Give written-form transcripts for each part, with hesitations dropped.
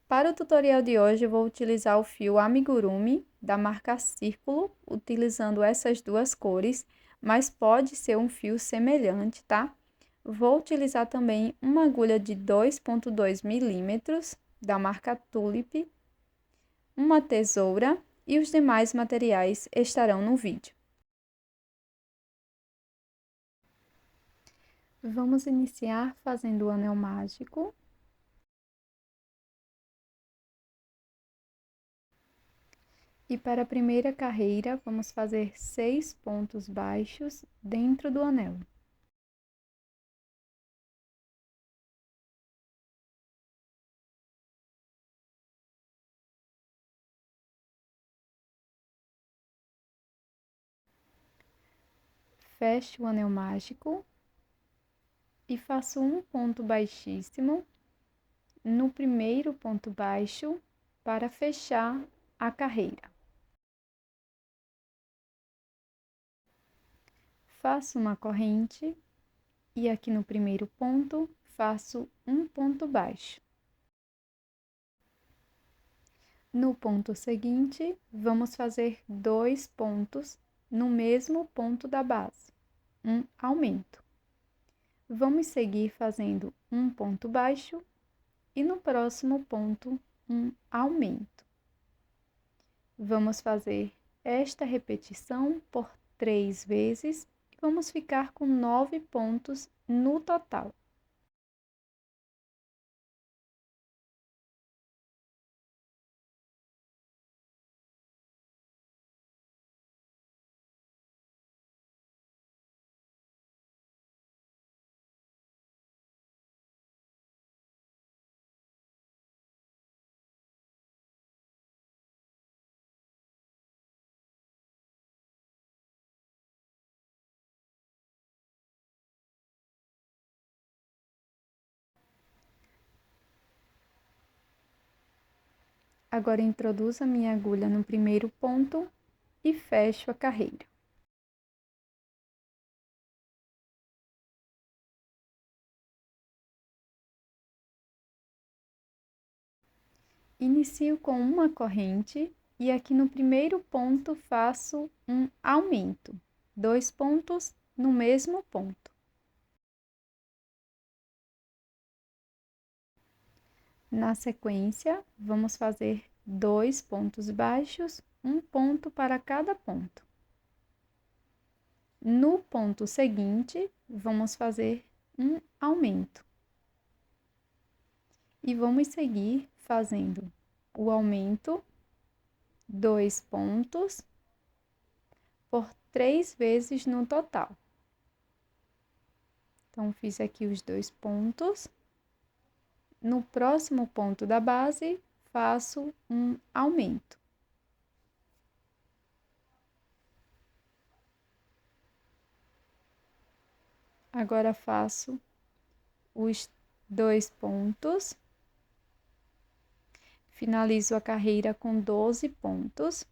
Para o tutorial de hoje, eu vou utilizar o fio amigurumi da marca Círculo, utilizando essas duas cores, mas pode ser um fio semelhante, tá? Vou utilizar também uma agulha de 2,2 milímetros da marca Tulip, uma tesoura e os demais materiais estarão no vídeo. Vamos iniciar fazendo o anel mágico. E para a primeira carreira, vamos fazer 6 pontos baixos dentro do anel. Fecho o anel mágico e faço um ponto baixíssimo no primeiro ponto baixo para fechar a carreira. Faço uma corrente e aqui no primeiro ponto faço um ponto baixo. No ponto seguinte, vamos fazer 2 pontos no mesmo ponto da base, um aumento. Vamos seguir fazendo um ponto baixo e no próximo ponto um aumento. Vamos fazer esta repetição por 3 vezes e vamos ficar com 9 pontos no total. Agora introduzo a minha agulha no primeiro ponto e fecho a carreira. Inicio com uma corrente e aqui no primeiro ponto faço um aumento, 2 pontos no mesmo ponto. Na sequência, vamos fazer 2 pontos baixos, um ponto para cada ponto. No ponto seguinte, vamos fazer um aumento. E vamos seguir fazendo o aumento, 2 pontos, por 3 vezes no total. Então, fiz aqui os 2 pontos. No próximo ponto da base, faço um aumento. Agora, faço os 2 pontos. Finalizo a carreira com 12 pontos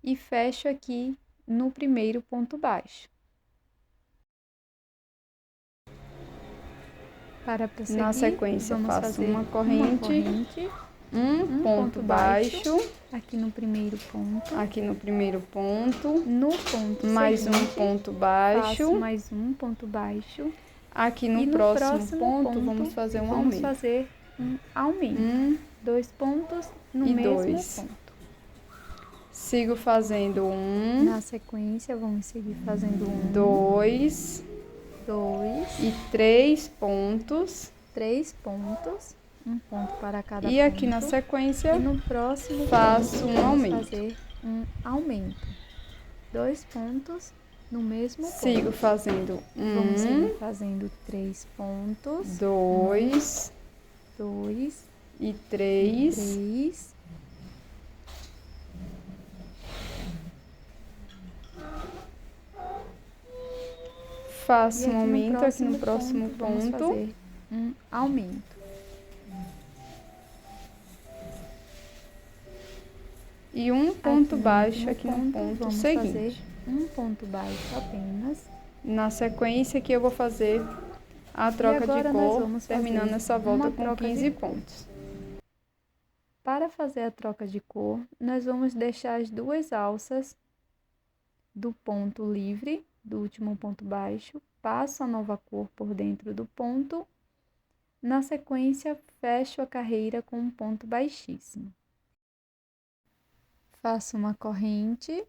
e fecho aqui no primeiro ponto baixo. Para prosseguir, na sequência, faço uma corrente, um ponto baixo, aqui no primeiro ponto, no ponto mais seguinte, um ponto baixo, faço mais um ponto baixo, aqui no próximo ponto vamos fazer um aumento, 2 pontos no mesmo ponto. Sigo fazendo Na sequência, vamos seguir fazendo 2 e 3 pontos, um ponto para cada e aqui na sequência, e no próximo faço ponto, um aumento. fazer um aumento, 2 pontos no mesmo ponto. Sigo fazendo Vamos seguir fazendo 3 pontos, 2 e 3. Faço um aumento aqui no próximo ponto. Fazer um aumento. E um ponto baixo aqui no ponto seguinte. Fazer um ponto baixo apenas. Na sequência aqui eu vou fazer a troca de cor, terminando essa volta com 15 pontos. Para fazer a troca de cor, nós vamos deixar as duas alças do ponto livre, do último ponto baixo, passo a nova cor por dentro do ponto. Na sequência, fecho a carreira com um ponto baixíssimo. Faço uma corrente.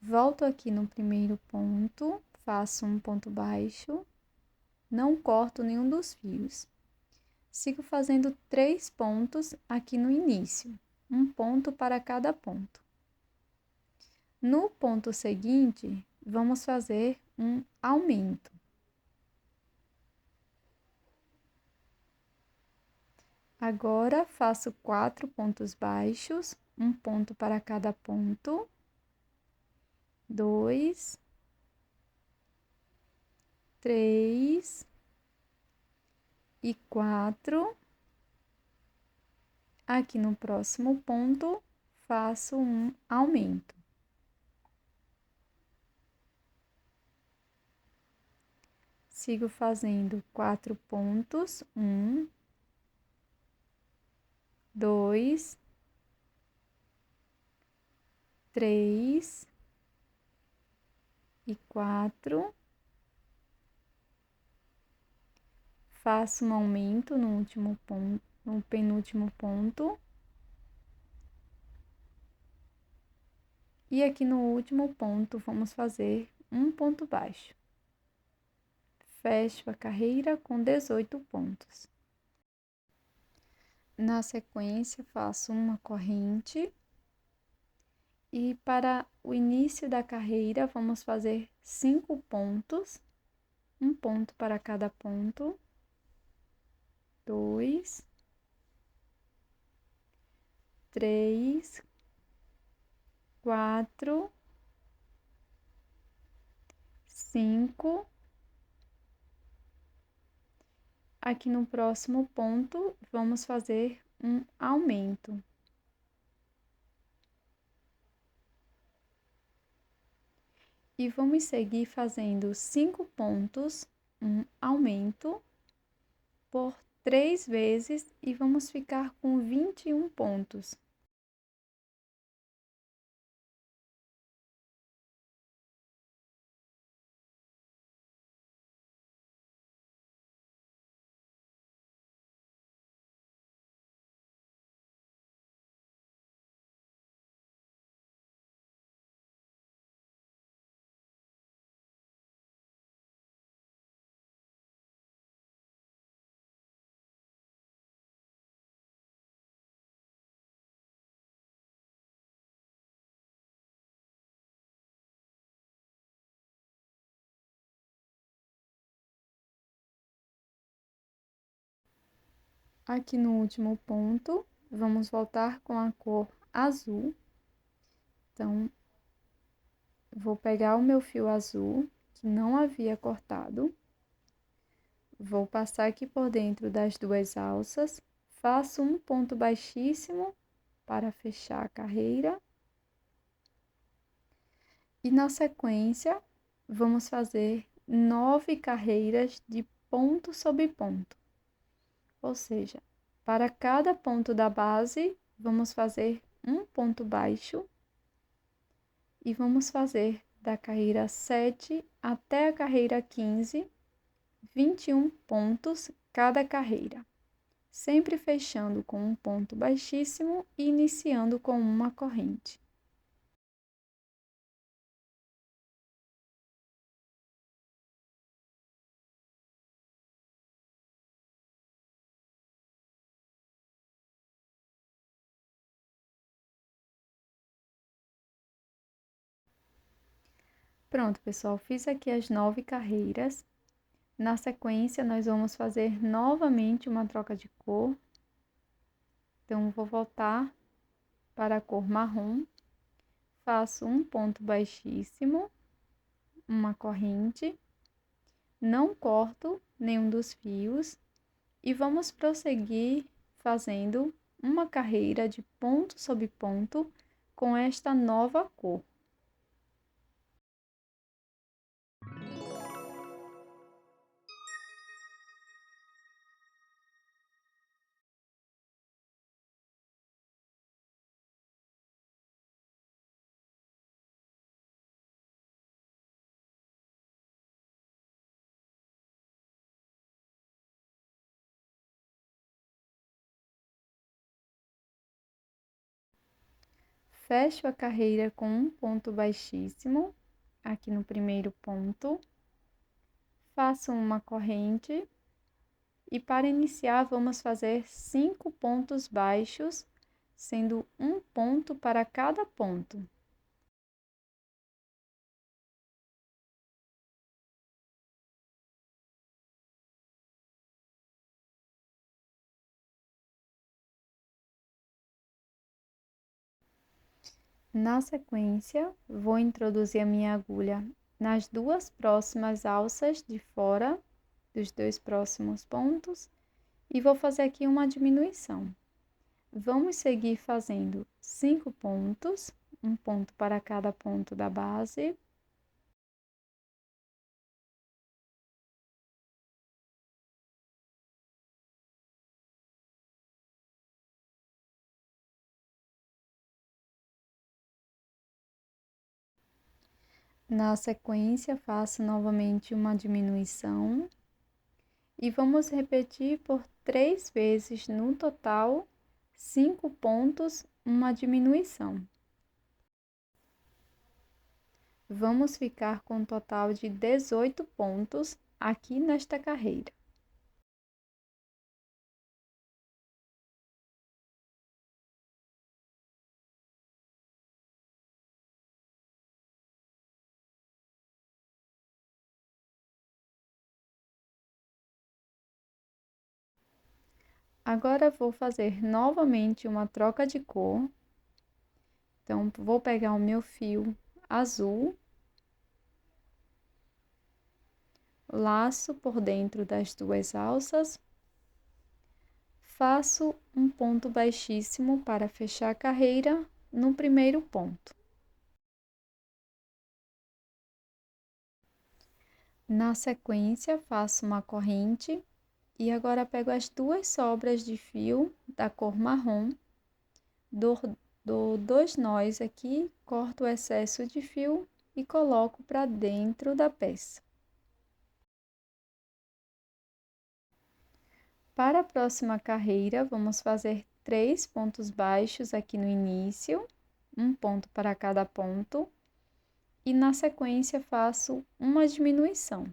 Volto aqui no primeiro ponto, faço um ponto baixo, não corto nenhum dos fios. Sigo fazendo 3 pontos aqui no início, um ponto para cada ponto. No ponto seguinte, vamos fazer um aumento. Agora, faço 4 pontos baixos, um ponto para cada ponto. 2, 3 e 4. Aqui no próximo ponto, faço um aumento. Sigo fazendo 4 pontos, 1, 2, 3 e 4. Faço um aumento no último ponto, no penúltimo ponto. E aqui no último ponto, vamos fazer um ponto baixo. Fecho a carreira com 18 pontos. Na sequência, faço uma corrente. E para o início da carreira, vamos fazer 5 pontos. Um ponto para cada ponto. 2, 3, 4, 5. Aqui no próximo ponto, vamos fazer um aumento. E vamos seguir fazendo 5 pontos, um aumento, por 3 vezes e vamos ficar com 21 pontos. Aqui no último ponto, vamos voltar com a cor azul. Então, vou pegar o meu fio azul, que não havia cortado. Vou passar aqui por dentro das duas alças. Faço um ponto baixíssimo para fechar a carreira. E na sequência, vamos fazer 9 carreiras de ponto sobre ponto. Ou seja, para cada ponto da base, vamos fazer um ponto baixo e vamos fazer da carreira 7 até a carreira 15, 21 pontos cada carreira, sempre fechando com um ponto baixíssimo e iniciando com uma corrente. Pronto, pessoal, fiz aqui as 9 carreiras. Na sequência, nós vamos fazer novamente uma troca de cor. Então, vou voltar para a cor marrom. Faço um ponto baixíssimo, uma corrente. Não corto nenhum dos fios. E vamos prosseguir fazendo uma carreira de ponto sobre ponto com esta nova cor. Fecho a carreira com um ponto baixíssimo, aqui no primeiro ponto. Faço uma corrente. E para iniciar, vamos fazer 5 pontos baixos, sendo um ponto para cada ponto. Na sequência, vou introduzir a minha agulha nas duas próximas alças de fora dos dois próximos pontos e vou fazer aqui uma diminuição. Vamos seguir fazendo 5 pontos, um ponto para cada ponto da base. Na sequência, faço novamente uma diminuição e vamos repetir por 3 vezes no total, 5 pontos, uma diminuição. Vamos ficar com um total de 18 pontos aqui nesta carreira. Agora, vou fazer novamente uma troca de cor. Então, vou pegar o meu fio azul, laço por dentro das duas alças, faço um ponto baixíssimo para fechar a carreira no primeiro ponto. Na sequência, faço uma corrente e agora pego as duas sobras de fio da cor marrom, dou 2 nós aqui, corto o excesso de fio e coloco para dentro da peça. Para a próxima carreira, vamos fazer 3 pontos baixos aqui no início, um ponto para cada ponto, e na sequência faço uma diminuição.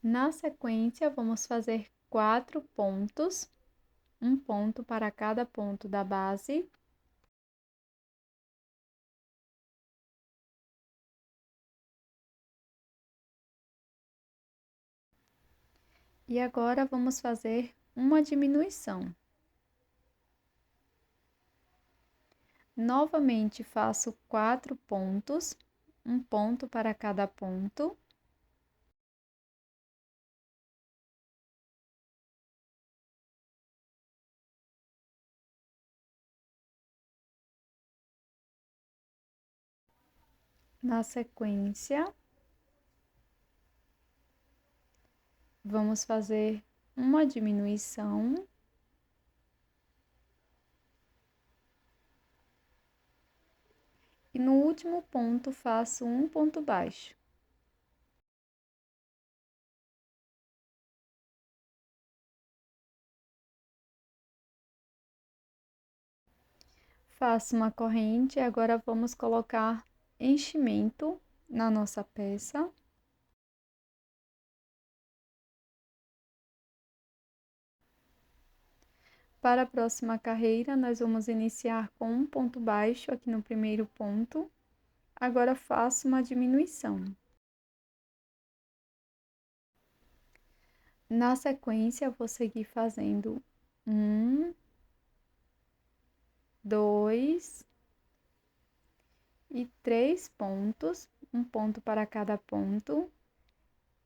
Na sequência, vamos fazer 4 pontos, um ponto para cada ponto da base. E agora, vamos fazer uma diminuição. Novamente, faço 4 pontos, um ponto para cada ponto. Na sequência, vamos fazer uma diminuição. E no último ponto, faço um ponto baixo. Faço uma corrente, agora vamos colocar enchimento na nossa peça. Para a próxima carreira, nós vamos iniciar com um ponto baixo aqui no primeiro ponto. Agora, faço uma diminuição. Na sequência, vou seguir fazendo 1, 2 e 3 pontos, um ponto para cada ponto,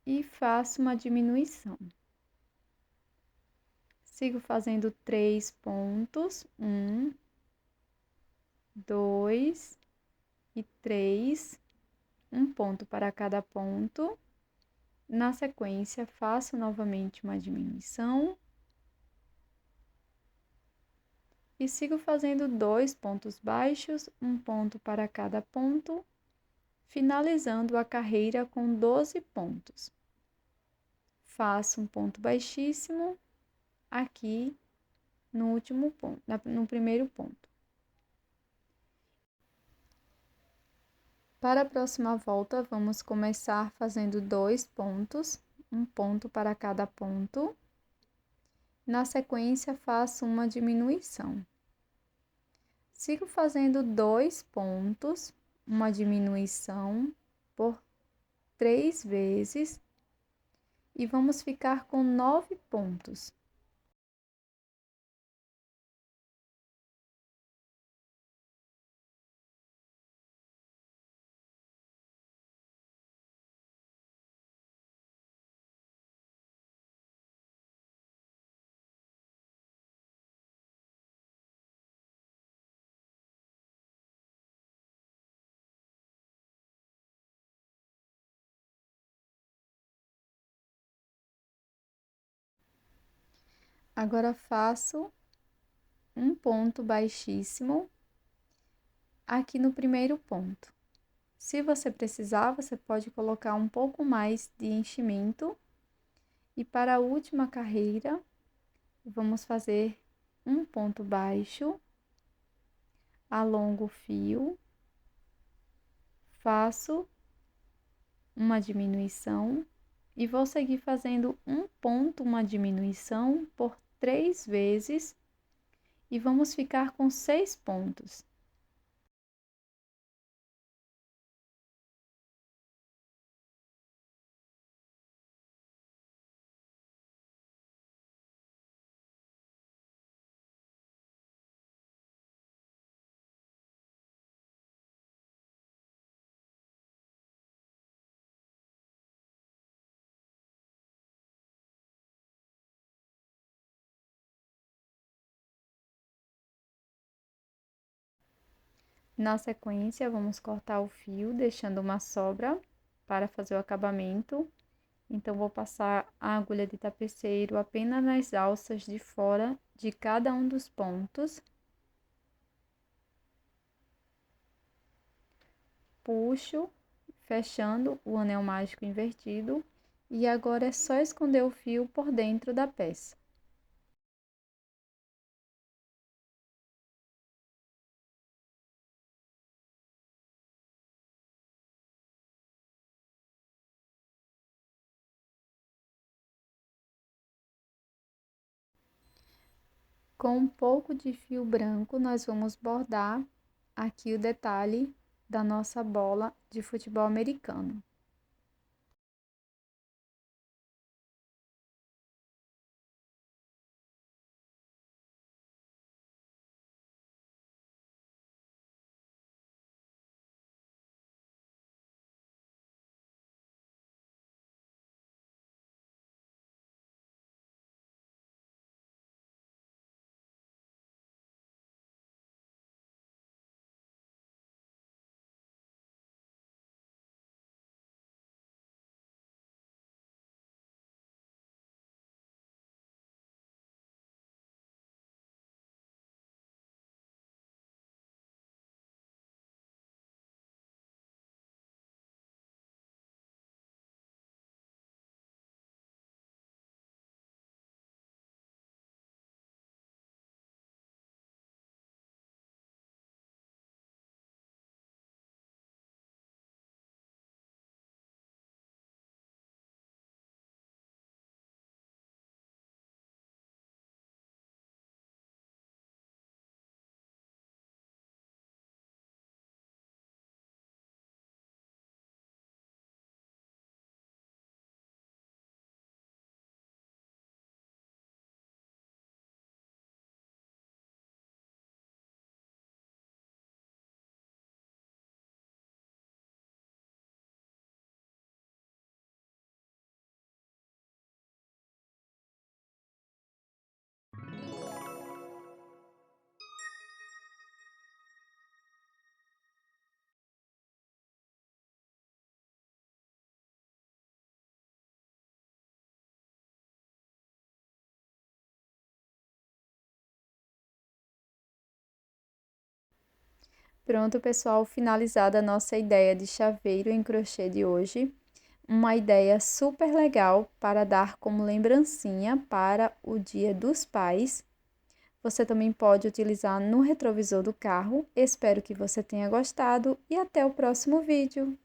e faço uma diminuição. Sigo fazendo 3 pontos, 1, 2 e 3, um ponto para cada ponto. Na sequência, faço novamente uma diminuição. E sigo fazendo 2 pontos baixos, um ponto para cada ponto, finalizando a carreira com 12 pontos. Faço um ponto baixíssimo aqui no último ponto, no primeiro ponto. Para a próxima volta, vamos começar fazendo 2 pontos, um ponto para cada ponto. Na sequência, faço uma diminuição. Sigo fazendo 2 pontos, uma diminuição por 3 vezes e vamos ficar com 9 pontos. Agora faço um ponto baixíssimo aqui no primeiro ponto. Se você precisar, você pode colocar um pouco mais de enchimento. E para a última carreira, vamos fazer um ponto baixo, alongo o fio, faço uma diminuição e vou seguir fazendo um ponto, uma diminuição por 3 vezes e vamos ficar com 6 pontos. Na sequência, vamos cortar o fio, deixando uma sobra para fazer o acabamento. Então, vou passar a agulha de tapeceiro apenas nas alças de fora de cada um dos pontos. Puxo, fechando o anel mágico invertido. E agora é só esconder o fio por dentro da peça. Com um pouco de fio branco, nós vamos bordar aqui o detalhe da nossa bola de futebol americano. Pronto, pessoal, finalizada a nossa ideia de chaveiro em crochê de hoje. Uma ideia super legal para dar como lembrancinha para o Dia dos Pais. Você também pode utilizar no retrovisor do carro. Espero que você tenha gostado e até o próximo vídeo.